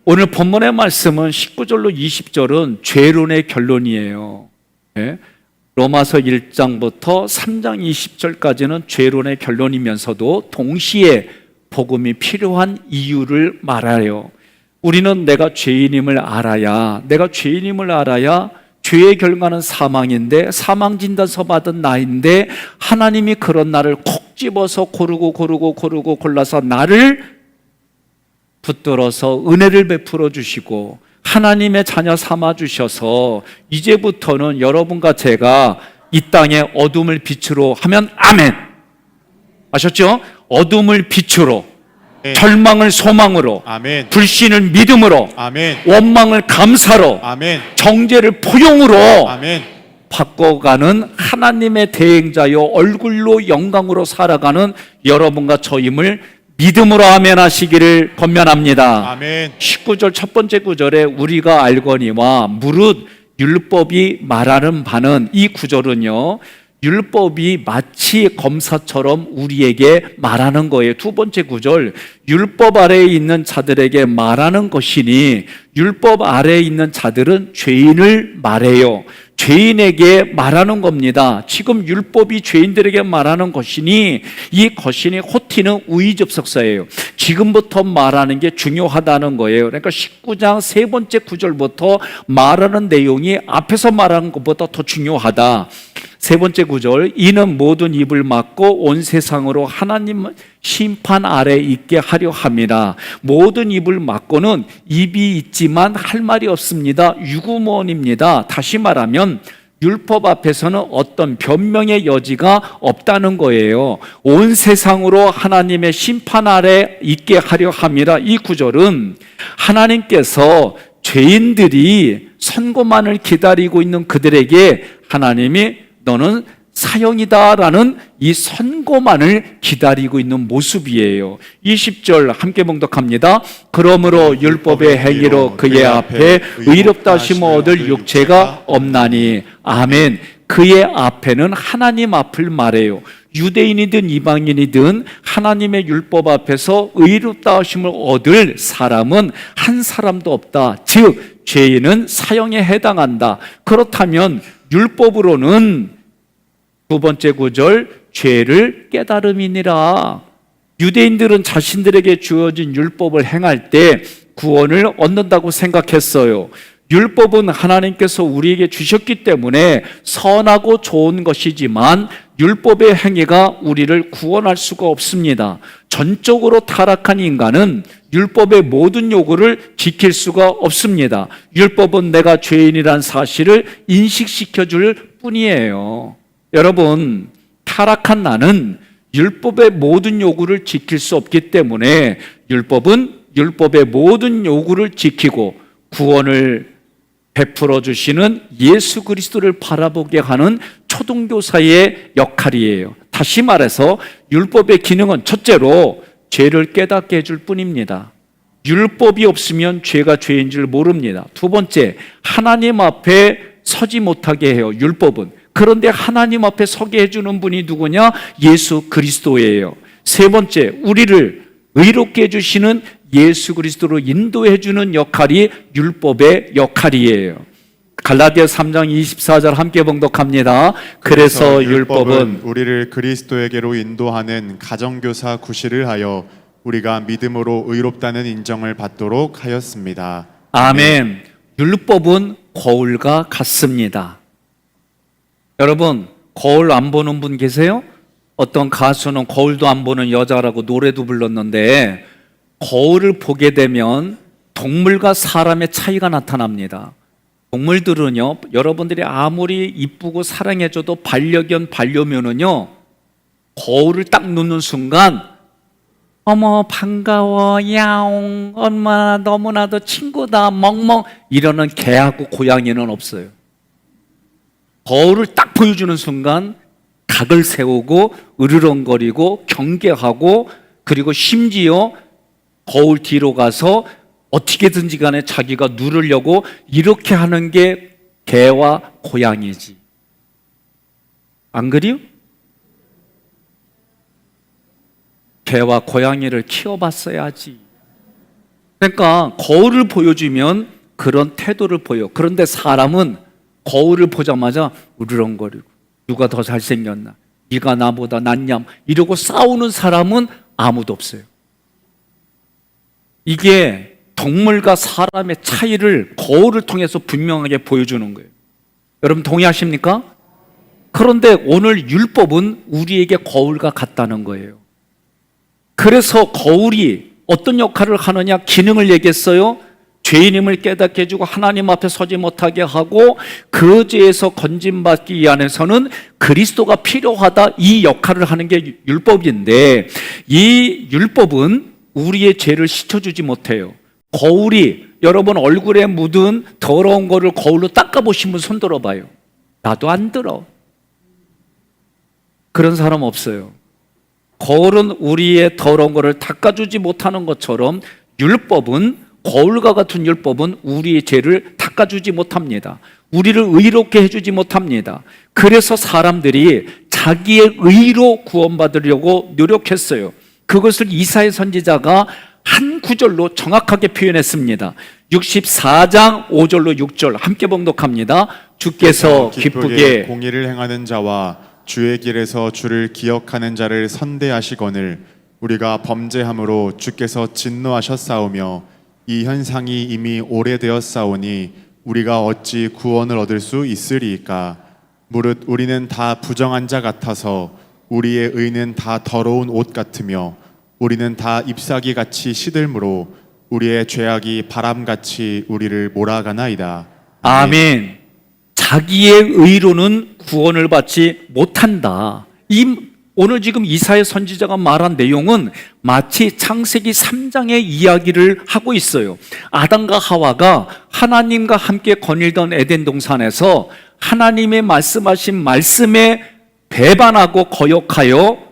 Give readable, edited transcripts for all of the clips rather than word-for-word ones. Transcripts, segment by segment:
오늘 본문의 말씀은 19절로 20절은 죄론의 결론이에요. 예? 로마서 1장부터 3장 20절까지는 죄론의 결론이면서도 동시에 복음이 필요한 이유를 말해요. 우리는 내가 죄인임을 알아야 죄의 결과는 사망인데, 사망 진단서 받은 나인데 하나님이 그런 나를 콕 집어서 고르고 골라서 나를 붙들어서 은혜를 베풀어 주시고 하나님의 자녀 삼아 주셔서 이제부터는 여러분과 제가 이 땅에 어둠을 빛으로 하면 아멘. 아셨죠? 어둠을 빛으로, 절망을 소망으로, 아멘. 불신을 믿음으로, 아멘. 원망을 감사로, 아멘. 정죄를 포용으로, 아멘. 바꿔가는 하나님의 대행자요 얼굴로 영광으로 살아가는 여러분과 저임을 믿음으로 아멘 하시기를 권면합니다. 아멘. 19절 첫 번째 구절에 우리가 알거니와 무릇 율법이 말하는 바는, 이 구절은요 율법이 마치 검사처럼 우리에게 말하는 거예요. 두 번째 구절, 율법 아래에 있는 자들에게 말하는 것이니, 율법 아래에 있는 자들은 죄인을 말해요. 죄인에게 말하는 겁니다. 지금 율법이 죄인들에게 말하는 것이니, 이 것이니 호티는 우의접속사예요. 지금부터 말하는 게 중요하다는 거예요. 그러니까 19장 세 번째 구절부터 말하는 내용이 앞에서 말하는 것보다 더 중요하다. 세 번째 구절, 이는 모든 입을 막고 온 세상으로 하나님 심판 아래 있게 하려 함이라. 모든 입을 막고는 입이 있지만 할 말이 없습니다. 유구무원입니다. 다시 말하면 율법 앞에서는 어떤 변명의 여지가 없다는 거예요. 온 세상으로 하나님의 심판 아래 있게 하려 함이라. 이 구절은 하나님께서 죄인들이 선고만을 기다리고 있는 그들에게 하나님이 너는 사형이다라는 이 선고만을 기다리고 있는 모습이에요. 20절 함께 봉독합니다. 그러므로 율법의 행위로 그의 앞에 의롭다 하심을 얻을 육체가 없나니. 아멘. 그의 앞에는 하나님 앞을 말해요. 유대인이든 이방인이든 하나님의 율법 앞에서 의롭다 하심을 얻을 사람은 한 사람도 없다. 즉 죄인은 사형에 해당한다. 그렇다면 율법으로는 두 번째 구절, 죄를 깨달음이니라. 유대인들은 자신들에게 주어진 율법을 행할 때 구원을 얻는다고 생각했어요. 율법은 하나님께서 우리에게 주셨기 때문에 선하고 좋은 것이지만 율법의 행위가 우리를 구원할 수가 없습니다. 전적으로 타락한 인간은 율법의 모든 요구를 지킬 수가 없습니다. 율법은 내가 죄인이란 사실을 인식시켜 줄 뿐이에요. 여러분, 타락한 나는 율법의 모든 요구를 지킬 수 없기 때문에 율법은 율법의 모든 요구를 지키고 구원을 베풀어 주시는 예수 그리스도를 바라보게 하는 초등교사의 역할이에요. 다시 말해서 율법의 기능은 첫째로 죄를 깨닫게 해줄 뿐입니다. 율법이 없으면 죄가 죄인 줄 모릅니다. 두 번째, 하나님 앞에 서지 못하게 해요. 율법은. 그런데 하나님 앞에 서게 해주는 분이 누구냐? 예수 그리스도예요. 세 번째, 우리를 의롭게 해주시는 예수 그리스도로 인도해 주는 역할이 율법의 역할이에요. 갈라디아 3장 24절 함께 봉독합니다. 그래서 율법은 우리를 그리스도에게로 인도하는 가정교사 구실을 하여 우리가 믿음으로 의롭다는 인정을 받도록 하였습니다. 아멘. 율법은 거울과 같습니다. 여러분, 거울 안 보는 분 계세요? 어떤 가수는 거울도 안 보는 여자라고 노래도 불렀는데, 거울을 보게 되면 동물과 사람의 차이가 나타납니다. 동물들은요, 여러분들이 아무리 이쁘고 사랑해줘도 반려견, 반려묘는요, 거울을 딱 놓는 순간 어머 반가워, 야옹, 얼마나 너무나도 친구다, 멍멍 이러는 개하고 고양이는 없어요. 거울을 딱 보여주는 순간 각을 세우고 으르렁거리고 경계하고, 그리고 심지어 거울 뒤로 가서 어떻게든지 간에 자기가 누르려고 이렇게 하는 게 개와 고양이지. 안 그래요? 개와 고양이를 키워봤어야지. 그러니까 거울을 보여주면 그런 태도를 보여. 그런데 사람은 거울을 보자마자 으르렁거리고 누가 더 잘생겼나, 네가 나보다 낫냐 이러고 싸우는 사람은 아무도 없어요. 이게 동물과 사람의 차이를 거울을 통해서 분명하게 보여주는 거예요. 여러분 동의하십니까? 그런데 오늘 율법은 우리에게 거울과 같다는 거예요. 그래서 거울이 어떤 역할을 하느냐, 기능을 얘기했어요. 죄인임을 깨닫게 해주고 하나님 앞에 서지 못하게 하고 그 죄에서 건진받기 위해서는 그리스도가 필요하다, 이 역할을 하는 게 율법인데, 이 율법은 우리의 죄를 씻어주지 못해요. 거울이 여러분 얼굴에 묻은 더러운 거를 거울로 닦아보시면 손 들어봐요. 나도 안 들어. 그런 사람 없어요. 거울은 우리의 더러운 거를 닦아주지 못하는 것처럼 율법은, 거울과 같은 율법은 우리의 죄를 닦아주지 못합니다. 우리를 의롭게 해주지 못합니다. 그래서 사람들이 자기의 의로 구원받으려고 노력했어요. 그것을 이사야 선지자가 한 구절로 정확하게 표현했습니다. 64장 5절로 6절 함께 봉독합니다. 주께서 기쁘게 공의를 행하는 자와 주의 길에서 주를 기억하는 자를 선대하시거늘 우리가 범죄함으로 주께서 진노하셨사오며 이 현상이 이미 오래되었사오니 우리가 어찌 구원을 얻을 수 있으리이까. 무릇 우리는 다 부정한 자 같아서 우리의 의는 다 더러운 옷 같으며 우리는 다 잎사귀 같이 시들므로 우리의 죄악이 바람같이 우리를 몰아가나이다. 아멘. 자기의 의로는 구원을 받지 못한다. 오늘 지금 이사야 선지자가 말한 내용은 마치 창세기 3장의 이야기를 하고 있어요. 아담과 하와가 하나님과 함께 거닐던 에덴 동산에서 하나님의 말씀하신 말씀에 배반하고 거역하여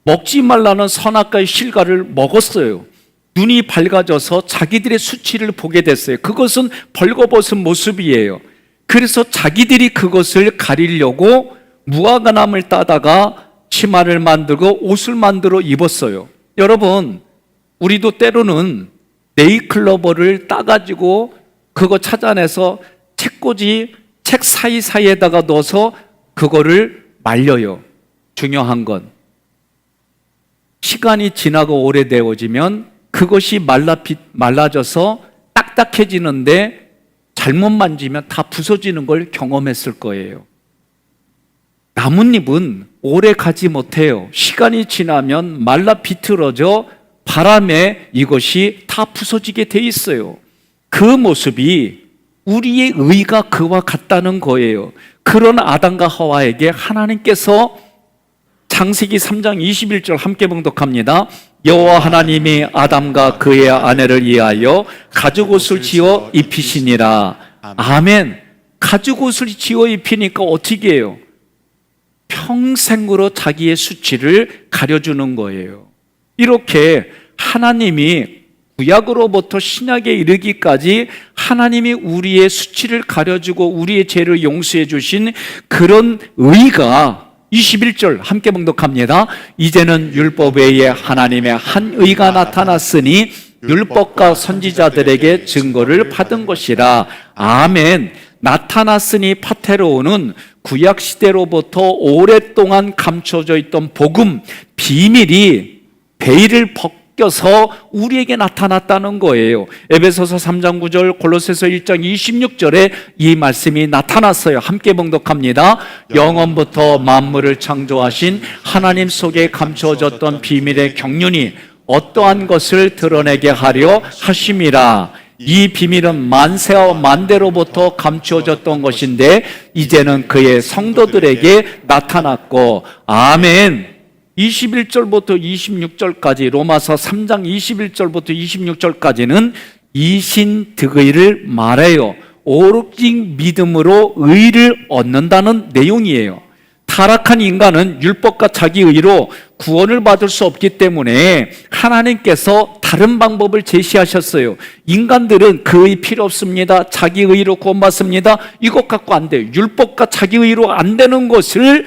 먹지 말라는 선악과의 실과를 먹었어요. 눈이 밝아져서 자기들의 수치를 보게 됐어요. 그것은 벌거벗은 모습이에요. 그래서 자기들이 그것을 가리려고 무화과나무를 따다가 치마를 만들고 옷을 만들어 입었어요. 여러분, 우리도 때로는 네일클로버를 따가지고 그거 찾아내서 책꽂이 책 사이사이에다가 넣어서 그거를 말려요. 중요한 건 시간이 지나고 오래되어지면 그것이 말라져서 딱딱해지는데 잘못 만지면 다 부서지는 걸 경험했을 거예요. 나뭇잎은 오래 가지 못해요. 시간이 지나면 말라 비틀어져 바람에 이것이 다 부서지게 돼 있어요. 그 모습이 우리의 의가 그와 같다는 거예요. 그런 아담과 하와에게 하나님께서 창세기 3장 21절 함께 봉독합니다. 여호와 하나님이 아담과 그의 아내를 위하여 가죽옷을 지어 입히시니라. 아멘. 가죽옷을 지어 입히니까 어떻게 해요? 평생으로 자기의 수치를 가려주는 거예요. 이렇게 하나님이 구약으로부터 신약에 이르기까지 하나님이 우리의 수치를 가려주고 우리의 죄를 용서해 주신 그런 의가 21절 함께 봉독합니다. 이제는 율법 외에 하나님의 한 의가 나타났으니 율법과 선지자들에게 증거를 받은 것이라. 아멘. 나타났으니 파테로는 구약시대로부터 오랫동안 감춰져 있던 복음, 비밀이 베일을 벗겨서 우리에게 나타났다는 거예요. 에베소서 3장 9절, 골로새서 1장 26절에 이 말씀이 나타났어요. 함께 봉독합니다. 영원부터 만물을 창조하신 하나님 속에 감춰졌던 비밀의 경륜이 어떠한 것을 드러내게 하려 하심이라. 이 비밀은 만세와 만대로부터 감추어졌던 것인데 이제는 그의 성도들에게 나타났고. 아멘. 21절부터 26절까지 로마서 3장 21절부터 26절까지는 이신득의를 말해요. 오직 믿음으로 의를 얻는다는 내용이에요. 타락한 인간은 율법과 자기 의로 구원을 받을 수 없기 때문에 하나님께서 다른 방법을 제시하셨어요. 인간들은 그 의 필요 없습니다. 자기 의로 구원받습니다. 이것 갖고 안 돼요. 율법과 자기 의로 안 되는 것을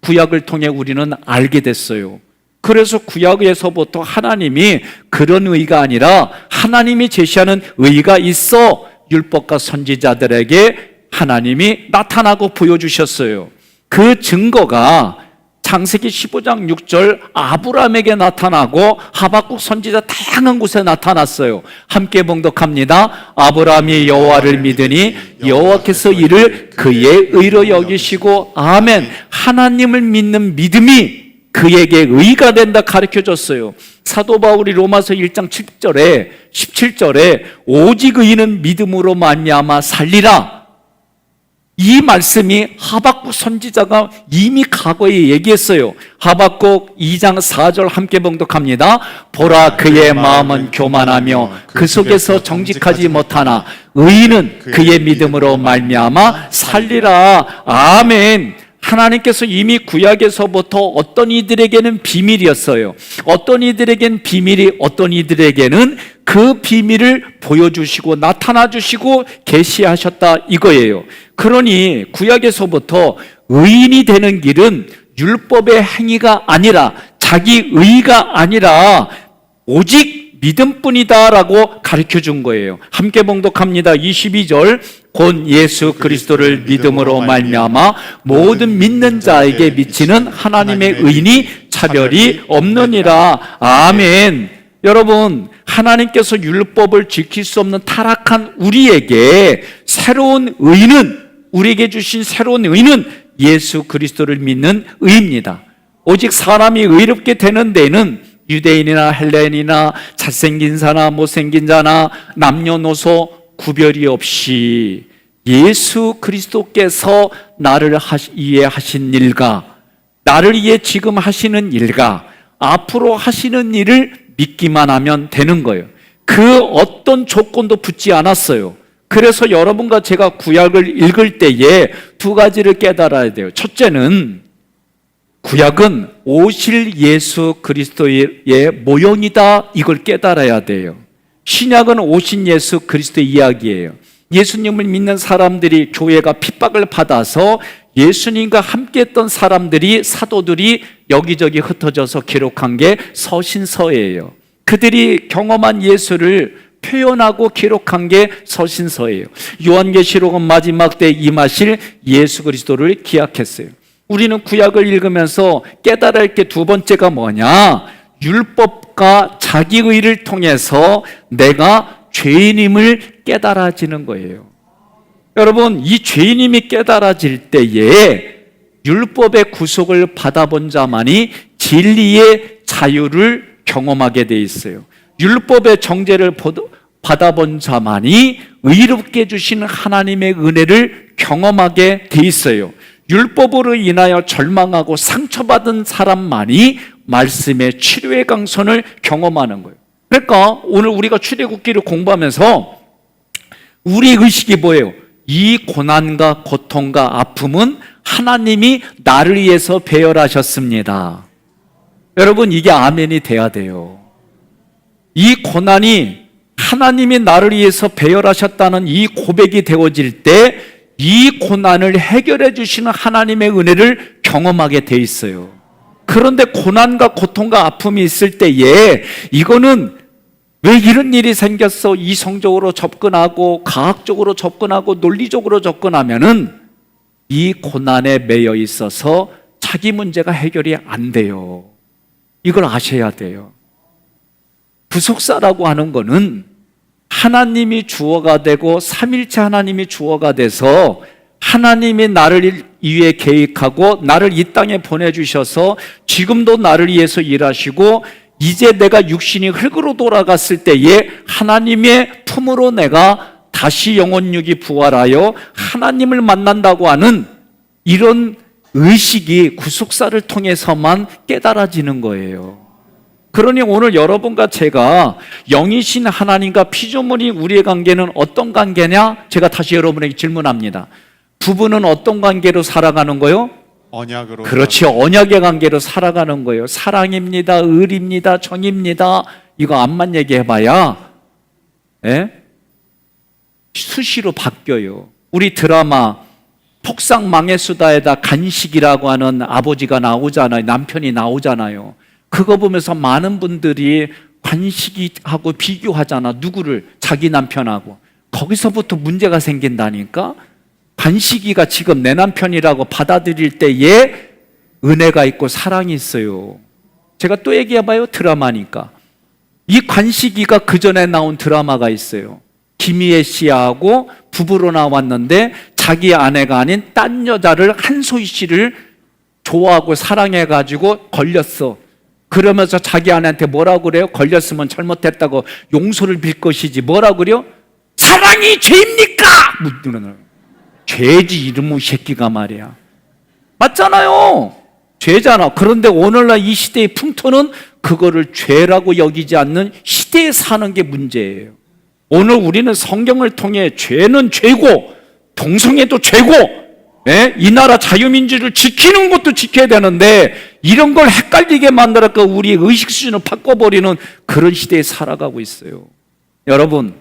구약을 통해 우리는 알게 됐어요. 그래서 구약에서부터 하나님이 그런 의가 아니라 하나님이 제시하는 의가 있어 율법과 선지자들에게 하나님이 나타나고 보여주셨어요. 그 증거가 창세기 15장 6절 아브라함에게 나타나고 하박국 선지자 다양한 곳에 나타났어요. 함께 봉독합니다. 아브라함이 여호와를 믿으니 여호와께서 이를 그의 의로 여기시고 아멘. 하나님을 믿는 믿음이 그에게 의가 된다 가르쳐줬어요. 사도 바울이 로마서 1장 17절에 오직 의인은 믿음으로 말미암아 살리라, 이 말씀이 하박국 선지자가 이미 과거에 얘기했어요. 하박국 2장 4절 함께 봉독합니다. 보라, 그의 마음은 교만하며 그 속에서 정직하지 못하나 의인은 그의 믿음으로 말미암아 살리라. 아멘. 하나님께서 이미 구약에서부터 어떤 이들에게는 비밀이었어요. 어떤 이들에게는 비밀이, 어떤 이들에게는 그 비밀을 보여주시고 나타나주시고 계시하셨다 이거예요. 그러니 구약에서부터 의인이 되는 길은 율법의 행위가 아니라, 자기 의가 아니라 오직 믿음뿐이다라고 가르쳐준 거예요. 함께 봉독합니다. 22절 곧 예수 그리스도를 믿음으로 말미암아 모든 믿는 자에게 미치는 하나님의 의인이 차별이 없느니라. 아멘. 여러분, 하나님께서 율법을 지킬 수 없는 타락한 우리에게 새로운 의는, 우리에게 주신 새로운 의는 예수 그리스도를 믿는 의입니다. 오직 사람이 의롭게 되는 데는 유대인이나 헬레인이나 잘생긴 자나 못생긴 자나 남녀노소 구별이 없이 예수 그리스도께서 나를 이해하신 일과, 나를 위해 지금 하시는 일과 앞으로 하시는 일을 믿기만 하면 되는 거예요. 그 어떤 조건도 붙지 않았어요. 그래서 여러분과 제가 구약을 읽을 때에 두 가지를 깨달아야 돼요. 첫째는 구약은 오실 예수 그리스도의 모형이다, 이걸 깨달아야 돼요. 신약은 오신 예수 그리스도의 이야기예요. 예수님을 믿는 사람들이, 교회가 핍박을 받아서 예수님과 함께했던 사람들이, 사도들이 여기저기 흩어져서 기록한 게 서신서예요. 그들이 경험한 예수를 표현하고 기록한 게 서신서예요. 요한계시록은 마지막 때 임하실 예수 그리스도를 기약했어요. 우리는 구약을 읽으면서 깨달아야 할 게 두 번째가 뭐냐? 율법과 자기 의를 통해서 내가 죄인임을 깨달아지는 거예요. 여러분, 이 죄인임이 깨달아질 때에 율법의 구속을 받아본 자만이 진리의 자유를 경험하게 돼 있어요. 율법의 정죄를 받아본 자만이 의롭게 주시는 하나님의 은혜를 경험하게 돼 있어요. 율법으로 인하여 절망하고 상처받은 사람만이 말씀의 치료의 강선을 경험하는 거예요. 그러니까 오늘 우리가 출애굽기를 공부하면서 우리 의식이 뭐예요? 이 고난과 고통과 아픔은 하나님이 나를 위해서 배열하셨습니다. 여러분, 이게 아멘이 돼야 돼요. 이 고난이 하나님이 나를 위해서 배열하셨다는 이 고백이 되어질 때 이 고난을 해결해 주시는 하나님의 은혜를 경험하게 돼 있어요. 그런데 고난과 고통과 아픔이 있을 때에 이거는 왜 이런 일이 생겼어? 이성적으로 접근하고 과학적으로 접근하고 논리적으로 접근하면은 이 고난에 매여 있어서 자기 문제가 해결이 안 돼요. 이걸 아셔야 돼요. 부속사라고 하는 거는 하나님이 주어가 되고 삼일체 하나님이 주어가 돼서 하나님이 나를 위해 계획하고 나를 이 땅에 보내주셔서 지금도 나를 위해서 일하시고 이제 내가 육신이 흙으로 돌아갔을 때에 하나님의 품으로 내가 다시 영혼육이 부활하여 하나님을 만난다고 하는 이런 의식이 구속사를 통해서만 깨달아지는 거예요. 그러니 오늘 여러분과 제가 영이신 하나님과 피조물이 우리의 관계는 어떤 관계냐? 제가 다시 여러분에게 질문합니다. 부부는 어떤 관계로 살아가는 거요? 언약으로. 그렇죠. 언약의 관계로 살아가는 거예요. 사랑입니다. 의리입니다. 정입니다. 이거 암만 얘기해봐야 수시로 바뀌어요. 우리 드라마 폭삭 망의 수다에다 간식이라고 하는 아버지가 나오잖아요. 남편이 나오잖아요. 그거 보면서 많은 분들이 관식이하고 비교하잖아. 누구를? 자기 남편하고. 거기서부터 문제가 생긴다니까. 관식이가 지금 내 남편이라고 받아들일 때에 은혜가 있고 사랑이 있어요. 제가 또 얘기해봐요. 드라마니까. 이 관식이가 그 전에 나온 드라마가 있어요. 김희애 씨하고 부부로 나왔는데 자기 아내가 아닌 딴 여자를, 한소희 씨를 좋아하고 사랑해가지고 걸렸어. 그러면서 자기 아내한테 뭐라고 그래요? 걸렸으면 잘못했다고 용서를 빌 것이지. 뭐라고 그래요? 사랑이 죄입니까? 묻는. 죄지 이놈의 새끼가 말이야. 맞잖아요. 죄잖아. 그런데 오늘날 이 시대의 풍토는 그거를 죄라고 여기지 않는 시대에 사는 게 문제예요. 오늘 우리는 성경을 통해 죄는 죄고 동성애도 죄고, 이 나라 자유민주를 지키는 것도 지켜야 되는데 이런 걸 헷갈리게 만들어서 우리의 의식 수준을 바꿔버리는 그런 시대에 살아가고 있어요. 여러분,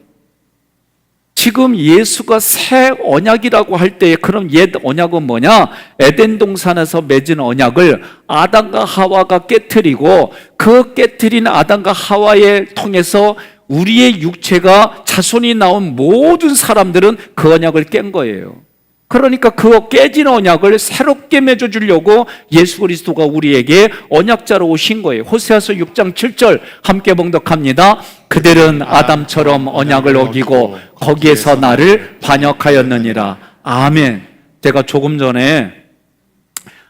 지금 예수가 새 언약이라고 할 때 그럼 옛 언약은 뭐냐? 에덴 동산에서 맺은 언약을 아담과 하와가 깨트리고 그 깨트린 아담과 하와에 통해서 우리의 육체가 자손이 나온 모든 사람들은 그 언약을 깬 거예요. 그러니까 그 깨진 언약을 새롭게 맺어주려고 예수 그리스도가 우리에게 언약자로 오신 거예요. 호세아서 6장 7절 함께 봉독합니다. 그들은 아담처럼 언약을 어기고 거기에서 나를 반역하였느니라. 아멘. 제가 조금 전에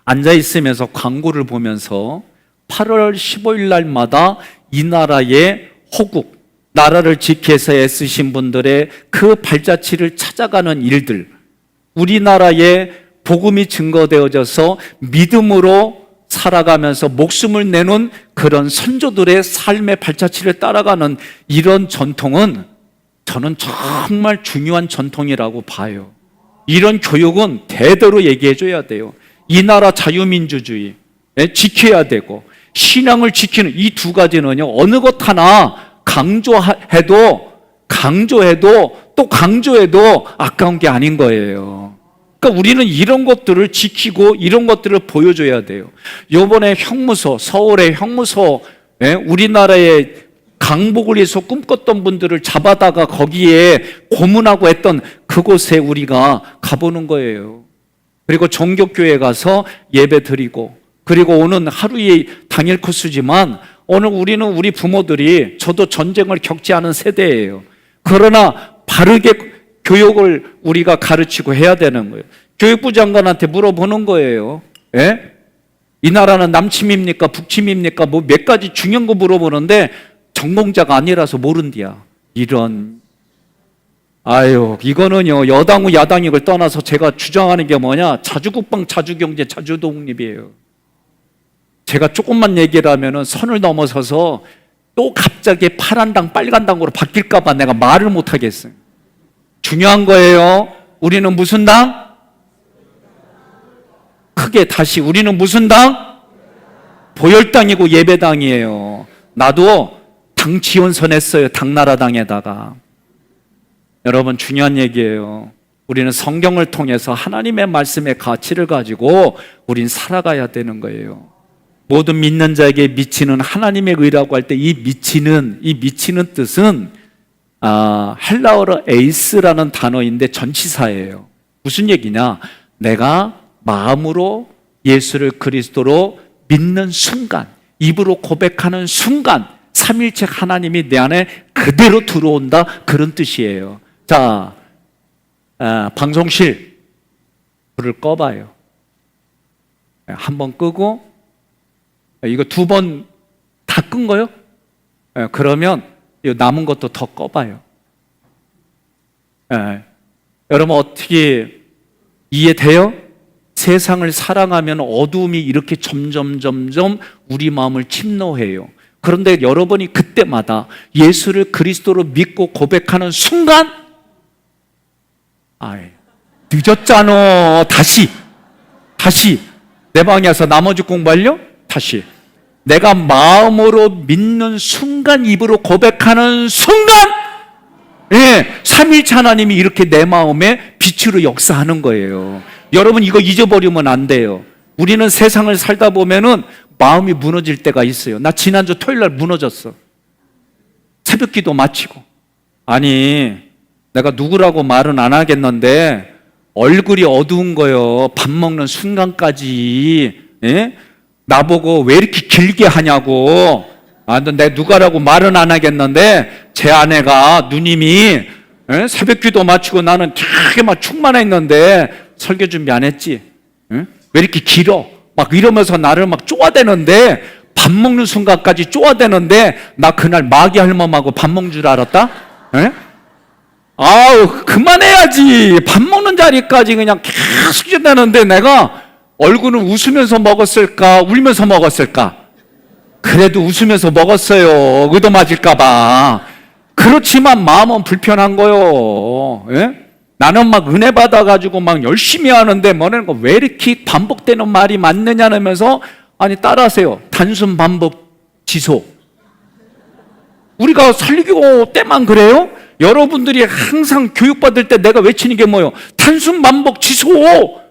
앉아있으면서 광고를 보면서 8월 15일 날마다 이 나라의 호국, 나라를 지키기 위해서 애쓰신 분들의 그 발자취를 찾아가는 일들, 우리나라에 복음이 증거되어져서 믿음으로 살아가면서 목숨을 내놓은 그런 선조들의 삶의 발자취를 따라가는 이런 전통은 저는 정말 중요한 전통이라고 봐요. 이런 교육은 대대로 얘기해줘야 돼요. 이 나라 자유민주주의 지켜야 되고 신앙을 지키는 이 두 가지는요, 어느 것 하나 강조해도 또 강조해도 아까운 게 아닌 거예요. 그러니까 우리는 이런 것들을 지키고 이런 것들을 보여줘야 돼요. 이번에 형무소, 서울의 형무소, 우리나라의 강복을 위해서 꿈꿨던 분들을 잡아다가 거기에 고문하고 했던 그곳에 우리가 가보는 거예요. 그리고 종교교회 가서 예배 드리고, 그리고 오는 하루의 당일 코스지만 오늘 우리는 우리 부모들이, 저도 전쟁을 겪지 않은 세대예요. 그러나 바르게 교육을 우리가 가르치고 해야 되는 거예요. 교육부 장관한테 물어보는 거예요. 이 나라는 남침입니까? 북침입니까? 뭐 몇 가지 중요한 거 물어보는데 전공자가 아니라서 모른디야. 이런. 이거는요, 여당우 야당익을 떠나서 제가 주장하는 게 뭐냐? 자주국방, 자주경제, 자주독립이에요. 제가 조금만 얘기를 하면은 선을 넘어서서 또 갑자기 파란 당, 빨간 당으로 바뀔까봐 내가 말을 못 하겠어요. 중요한 거예요. 우리는 무슨 당? 크게 다시, 우리는 무슨 당? 보혈당이고 예배당이에요. 나도 당 지원선 했어요. 당나라당에다가. 여러분, 중요한 얘기예요. 우리는 성경을 통해서 하나님의 말씀의 가치를 가지고 우린 살아가야 되는 거예요. 모든 믿는 자에게 미치는 하나님의 의라고 할 때 이 미치는 뜻은 헬라어로 에이스라는 단어인데 전치사예요. 무슨 얘기냐? 내가 마음으로 예수를 그리스도로 믿는 순간, 입으로 고백하는 순간 삼일체 하나님이 내 안에 그대로 들어온다, 그런 뜻이에요. 자, 방송실 불을 꺼봐요. 한번 끄고, 이거 2번 다 끈 거요? 그러면 남은 것도 더 꺼봐요. 여러분, 어떻게 이해돼요? 세상을 사랑하면 어두움이 이렇게 점점 우리 마음을 침노해요. 그런데 여러분이 그때마다 예수를 그리스도로 믿고 고백하는 순간, 늦었잖아. 다시 내 방에 와서 나머지 공부하려? 다시 내가 마음으로 믿는 순간, 입으로 고백하는 순간, 삼위일체 하나님이 이렇게 내 마음에 빛으로 역사하는 거예요. 여러분, 이거 잊어버리면 안 돼요. 우리는 세상을 살다 보면은 마음이 무너질 때가 있어요. 나 지난주 토요일 날 무너졌어. 새벽 기도 마치고. 아니, 내가 누구라고 말은 안 하겠는데 얼굴이 어두운 거요. 밥 먹는 순간까지. 예? 나보고 왜 이렇게 길게 하냐고. 아, 내가 누가라고 말은 안 하겠는데 제 아내가 누님이 새벽 기도 마치고 나는 되게 막 충만했는데 설교 준비 안 했지? 왜 이렇게 길어? 막 이러면서 나를 막 쪼아대는데 밥 먹는 순간까지 쪼아대는데 나 그날 마귀 할멈하고 밥 먹는 줄 알았다? 아우 그만해야지. 밥 먹는 자리까지 그냥 계속 지나는데 내가 얼굴은 웃으면서 먹었을까 울면서 먹었을까? 그래도 웃으면서 먹었어요. 의도 맞을까봐. 그렇지만 마음은 불편한 거요. 예? 나는 막 은혜 받아가지고 막 열심히 하는데 뭐라는 거 왜 이렇게 반복되는 말이 맞느냐면서 아니 따라하세요. 단순 반복 지속. 우리가 설교 때만 그래요? 여러분들이 항상 교육받을 때 내가 외치는 게 뭐예요? 단순 반복 지속.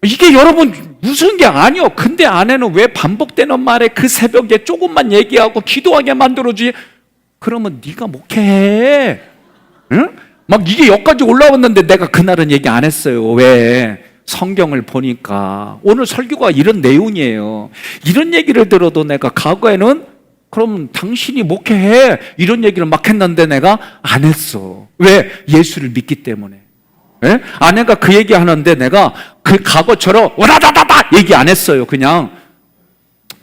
이게 여러분 무슨 게 아니요. 근데 아내는 왜 반복되는 말에 그 새벽에 조금만 얘기하고 기도하게 만들어주지? 그러면 네가 목회해. 응? 막 이게 여기까지 올라왔는데 내가 그날은 얘기 안 했어요. 왜? 성경을 보니까 오늘 설교가 이런 내용이에요. 이런 얘기를 들어도 내가 과거에는 그럼 당신이 목회해 이런 얘기를 막 했는데 내가 안 했어. 왜? 예수를 믿기 때문에. 예? 아내가 그 얘기 하는데 내가 그 과거처럼 와다다다다 얘기 안 했어요. 그냥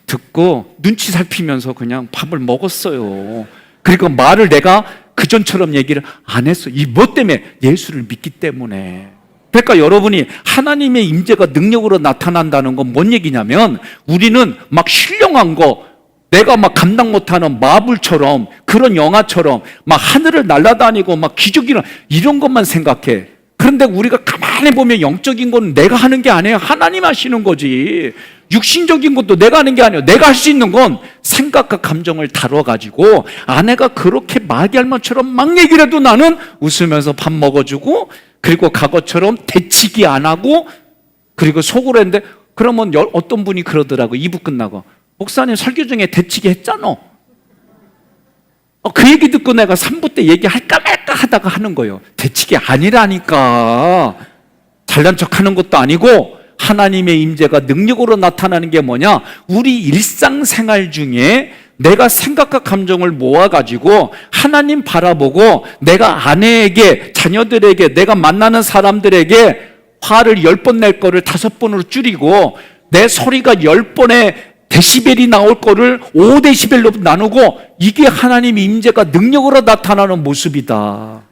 듣고 눈치 살피면서 그냥 밥을 먹었어요. 그리고 말을 내가 그전처럼 얘기를 안 했어. 이 뭐 때문에? 예수를 믿기 때문에. 그러니까 여러분이 하나님의 임재가 능력으로 나타난다는 건 뭔 얘기냐면 우리는 막 신령한 거 내가 막 감당 못하는 마블처럼 그런 영화처럼 막 하늘을 날아다니고 막 기적이 이런 것만 생각해. 그런데 우리가 가만히 보면 영적인 건 내가 하는 게 아니에요. 하나님 하시는 거지. 육신적인 것도 내가 하는 게 아니에요. 내가 할 수 있는 건 생각과 감정을 다뤄가지고 아내가 그렇게 마귀할머처럼 막 얘기를 해도 나는 웃으면서 밥 먹어주고 그리고 과거처럼 대치기 안 하고 그리고 속으로 했는데 그러면 어떤 분이 그러더라고. 2부 끝나고 목사님 설교 중에 대치기 했잖아. 그 얘기 듣고 내가 3부 때 얘기할까 말까 하다가 하는 거예요. 대치기 아니라니까. 잘난 척 하는 것도 아니고 하나님의 임재가 능력으로 나타나는 게 뭐냐? 우리 일상생활 중에 내가 생각과 감정을 모아가지고 하나님 바라보고 내가 아내에게, 자녀들에게, 내가 만나는 사람들에게 화를 10번 낼 거를 5번으로 줄이고 내 소리가 10번에 데시벨이 나올 거를 5데시벨로 나누고 이게 하나님의 임재가 능력으로 나타나는 모습이다.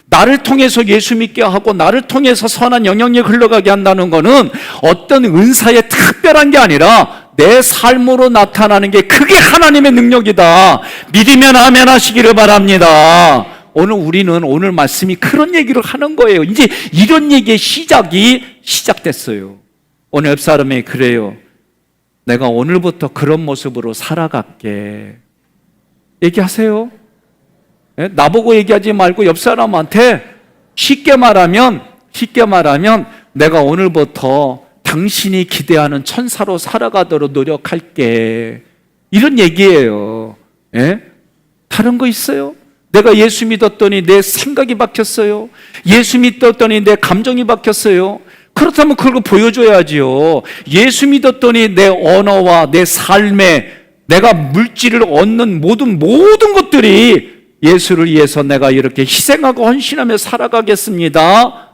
나를 통해서 예수 믿게 하고 나를 통해서 선한 영향력 흘러가게 한다는 것은 어떤 은사의 특별한 게 아니라 내 삶으로 나타나는 게 그게 하나님의 능력이다. 믿으면 아멘 하시기를 바랍니다. 오늘 우리는 오늘 말씀이 그런 얘기를 하는 거예요. 이제 이런 얘기의 시작됐어요. 오늘 옆 사람이 그래요. 내가 오늘부터 그런 모습으로 살아갈게. 얘기하세요. 나보고 얘기하지 말고 옆 사람한테 쉽게 말하면 내가 오늘부터 당신이 기대하는 천사로 살아가도록 노력할게. 이런 얘기예요. 다른 거 있어요? 내가 예수 믿었더니 내 생각이 바뀌었어요. 예수 믿었더니 내 감정이 바뀌었어요. 그렇다면 그걸 보여줘야지요. 예수 믿었더니 내 언어와 내 삶에 내가 물질을 얻는 모든 것들이 예수를 위해서 내가 이렇게 희생하고 헌신하며 살아가겠습니다.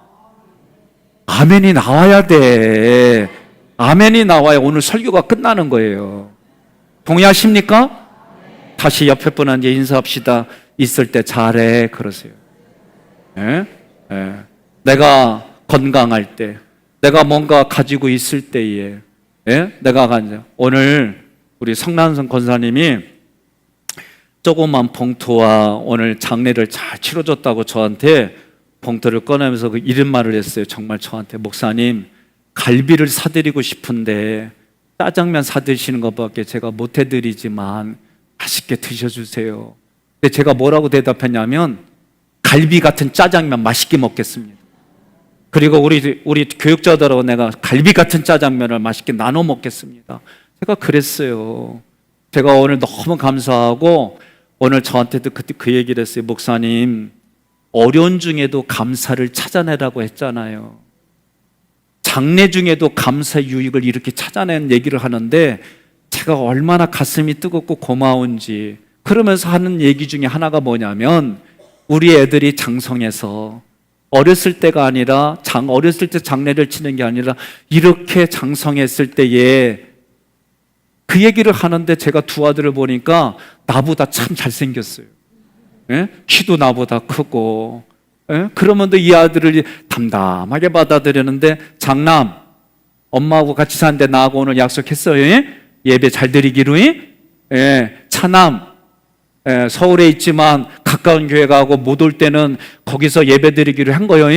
아멘이 나와야 돼. 아멘이 나와야 오늘 설교가 끝나는 거예요. 동의하십니까? 다시 옆에 분한테 인사합시다. 있을 때 잘해 그러세요. 내가 건강할 때 내가 뭔가 가지고 있을 때에 오늘 우리 성난성 권사님이 조그만 봉투와 오늘 장례를 잘 치러줬다고 저한테 봉투를 꺼내면서 그 이런 말을 했어요. 정말 저한테 목사님 갈비를 사드리고 싶은데 짜장면 사드시는 것밖에 제가 못 해드리지만 맛있게 드셔주세요. 근데 제가 뭐라고 대답했냐면 갈비 같은 짜장면 맛있게 먹겠습니다. 그리고 우리 교육자들하고 내가 갈비 같은 짜장면을 맛있게 나눠 먹겠습니다. 제가 그랬어요. 제가 오늘 너무 감사하고 오늘 저한테도 그때 그 얘기를 했어요. 목사님, 어려운 중에도 감사를 찾아내라고 했잖아요. 장래 중에도 감사의 유익을 이렇게 찾아낸 얘기를 하는데 제가 얼마나 가슴이 뜨겁고 고마운지 그러면서 하는 얘기 중에 하나가 뭐냐면 우리 애들이 장성해서 어렸을 때가 아니라 어렸을 때 장례를 치는 게 아니라 이렇게 장성했을 때에 그 얘기를 하는데 제가 두 아들을 보니까 나보다 참 잘생겼어요. 예? 키도 나보다 크고 예? 그러면도 이 아들을 담담하게 받아들였는데 장남 엄마하고 같이 사는데 나하고 오늘 약속했어요. 예? 예배 잘 드리기로 예? 차남 서울에 있지만 가까운 교회 가고 못 올 때는 거기서 예배 드리기로 한 거예요.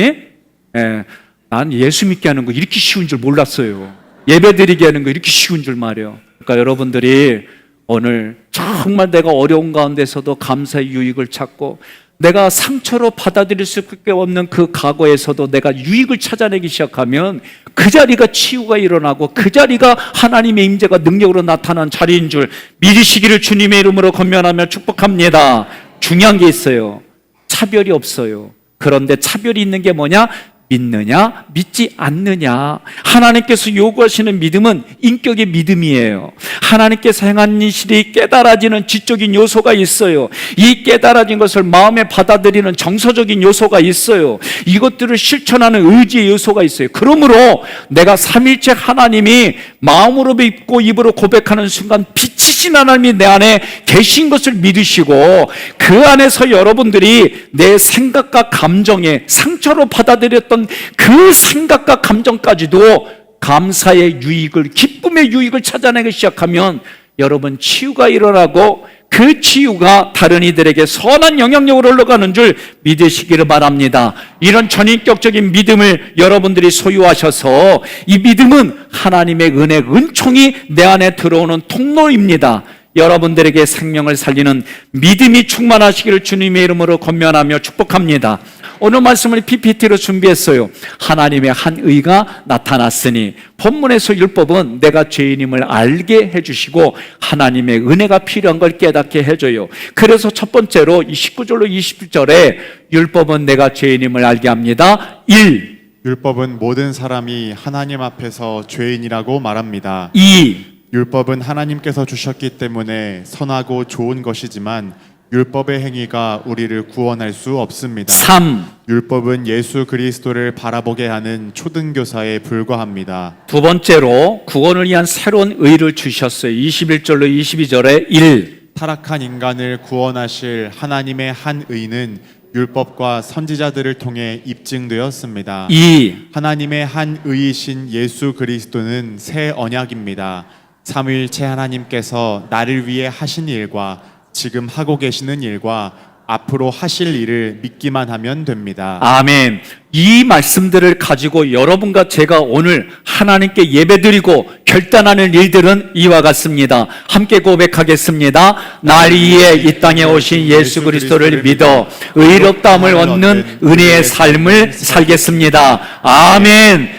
난 예수 믿게 하는 거 이렇게 쉬운 줄 몰랐어요. 예배 드리게 하는 거 이렇게 쉬운 줄 말이에요. 그러니까 여러분들이 오늘 정말 내가 어려운 가운데서도 감사의 유익을 찾고 내가 상처로 받아들일 수밖에 없는 그 과거에서도 내가 유익을 찾아내기 시작하면 그 자리가 치유가 일어나고 그 자리가 하나님의 임재가 능력으로 나타난 자리인 줄 믿으시기를 주님의 이름으로 권면하며 축복합니다. 중요한 게 있어요. 차별이 없어요. 그런데 차별이 있는 게 뭐냐? 믿느냐 믿지 않느냐. 하나님께서 요구하시는 믿음은 인격의 믿음이에요. 하나님께서 행한 일이 깨달아지는 지적인 요소가 있어요. 이 깨달아진 것을 마음에 받아들이는 정서적인 요소가 있어요. 이것들을 실천하는 의지의 요소가 있어요. 그러므로 내가 삼일체 하나님이 마음으로 믿고 입으로 고백하는 순간 빛이신 하나님이 내 안에 계신 것을 믿으시고 그 안에서 여러분들이 내 생각과 감정에 상처로 받아들였던 그 생각과 감정까지도 감사의 유익을, 기쁨의 유익을 찾아내기 시작하면 여러분 치유가 일어나고 그 치유가 다른 이들에게 선한 영향력으로 흘러가는 줄 믿으시기를 바랍니다. 이런 전인격적인 믿음을 여러분들이 소유하셔서 이 믿음은 하나님의 은혜, 은총이 내 안에 들어오는 통로입니다. 여러분들에게 생명을 살리는 믿음이 충만하시기를 주님의 이름으로 권면하며 축복합니다. 오늘 말씀을 PPT로 준비했어요. 하나님의 한 의가 나타났으니 본문에서 율법은 내가 죄인임을 알게 해주시고 하나님의 은혜가 필요한 걸 깨닫게 해줘요. 그래서 첫 번째로 19절로 20절에 율법은 내가 죄인임을 알게 합니다. 1. 율법은 모든 사람이 하나님 앞에서 죄인이라고 말합니다. 2. 율법은 하나님께서 주셨기 때문에 선하고 좋은 것이지만 율법의 행위가 우리를 구원할 수 없습니다. 3. 율법은 예수 그리스도를 바라보게 하는 초등교사에 불과합니다. 두 번째로 구원을 위한 새로운 의를 주셨어요. 21절로 22절에 1. 타락한 인간을 구원하실 하나님의 한 의는 율법과 선지자들을 통해 입증되었습니다. 2. 하나님의 한 의이신 예수 그리스도는 새 언약입니다. 삼위일체 하나님께서 나를 위해 하신 일과 지금 하고 계시는 일과 앞으로 하실 일을 믿기만 하면 됩니다. 아멘. 이 말씀들을 가지고 여러분과 제가 오늘 하나님께 예배드리고 결단하는 일들은 이와 같습니다. 함께 고백하겠습니다. 날 위해 이 땅에 오신 예수 그리스도를 믿어 의롭다함을 얻는 은혜의 삶을 살겠습니다. 아멘.